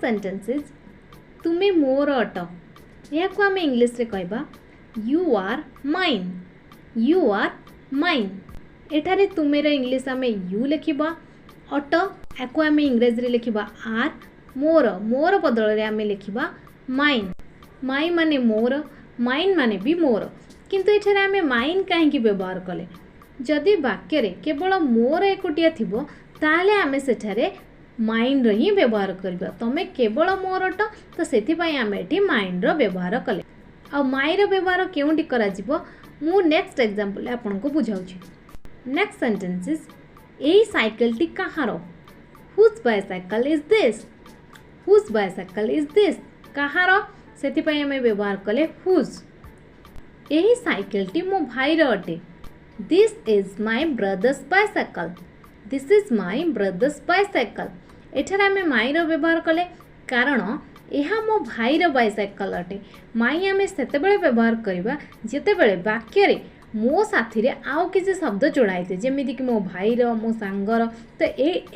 Sentence is तुमे मोर अट या को आम इंग्लिश रे कहबा you are mine. You are mine एठारे तुमेर इंग्लिश आम यू लिखा अट या को आम इंग्रेजी रे लिखा आर मोर मोर बदल रे आम लिखा माइन। माई माने मोर माइन माने भी मोर किंतु एठारे आम माइन कहीं व्यवहार कले जदि वाक्य रे केवल मोर एकोटिया थिबो ताले आमे सेठारे माइंड ही व्यवहार करबा। तमे केवल मोर अट तो सेथि पई आमे एठी माइंड रो व्यवहार कले आ माई रो व्यवहार केउंटी करा जिवो मु नेक्स्ट एग्जांपल आपन को बुझाउची। नेक्स्ट सेंटेंस इज एई साइकिल टी कहारो whose bicycle is this. Whose bicycle is this कहारो सेथि पई आमे व्यवहार कले हुज। एही साइकिल टी मो भाई रो अटे this is my brother's bicycle. This is my brother's bicycle एठार आम माई रो व्यवहार कले कारण यह मो भाई रो बाइसाइकल अटे। माई आम सेते व्यवहार करबा जेतेबेले वाक्य रे मो साथी रे आउ किसी शब्द जोड़ाइते जेमिति कि मो भाई रो मो सांगर तो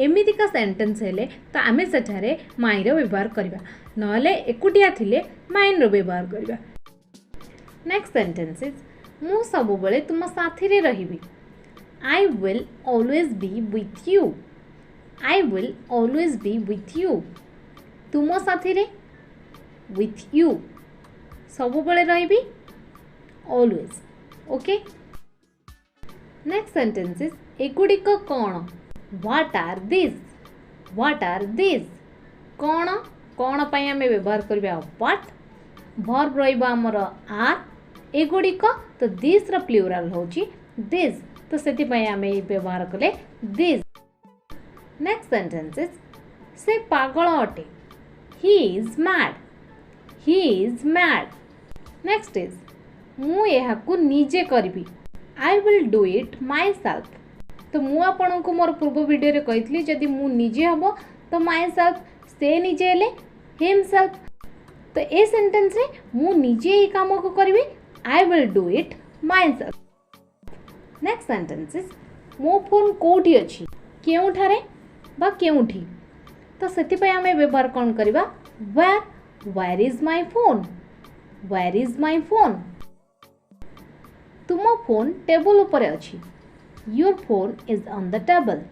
एमिति का सेंटेंस हेले तो आम सेठारे माई रो व्यवहार करबा नहले एकुटिया थिले माइन रो व्यवहार करबा। नेक्स्ट सेंटेंस इज मु सब बेले तुम साथी रे रहिबी। I will always be with you. I will always be with you तुम साथी रे विथ यू सब बेले रहिबी always. Okay next sentence is एगुड़िक कौन what are this. What are this कौन कौन पाई आमे व्यवहार करबा व्हाट वर्ब रहिबा हमर आर एगुड़िक तो दिस रो प्लूरल होची दिस तो सेति पई आमे व्यवहार कले दिस। नेक्स्ट सेंटेंस इज से पागल अटे he is mad. He is mad. Next is मु यहा को निजे करबी I will do it my self. तो मु आपन को मोर पूर्व वीडियो रे कहितली जदि मु निजे हबो तो माई सेल्फ से निजे हेले हिमसेल्फ तो ए सेंटेंस रे मु निजे ही काम को करबी I will do it my self. Next sentence is मो फोन कोठी अछि केउठारे बा केउठी तो सेति पय आमे व्यवहार कोन करबा where is my phone. Where is my phone तुम फोन टेबल ऊपर अछि। Your phone is on the table.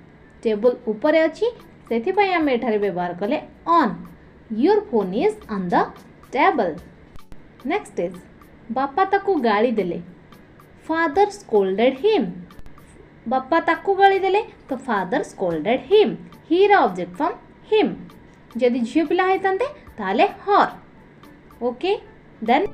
Table ऊपर अछि सेति पय आमे एठारे व्यवहार कले on. Your phone is on the table. Next is बापा ताकू गाली देले फादर स्कोल्डेड हिम। बापा ताकू गाली देले तो फादर स्कोल्डेड हिम। ही रा ऑब्जेक्ट फ्रॉम हिम जदि झियो पिला हेतंते ताले हर। Okay then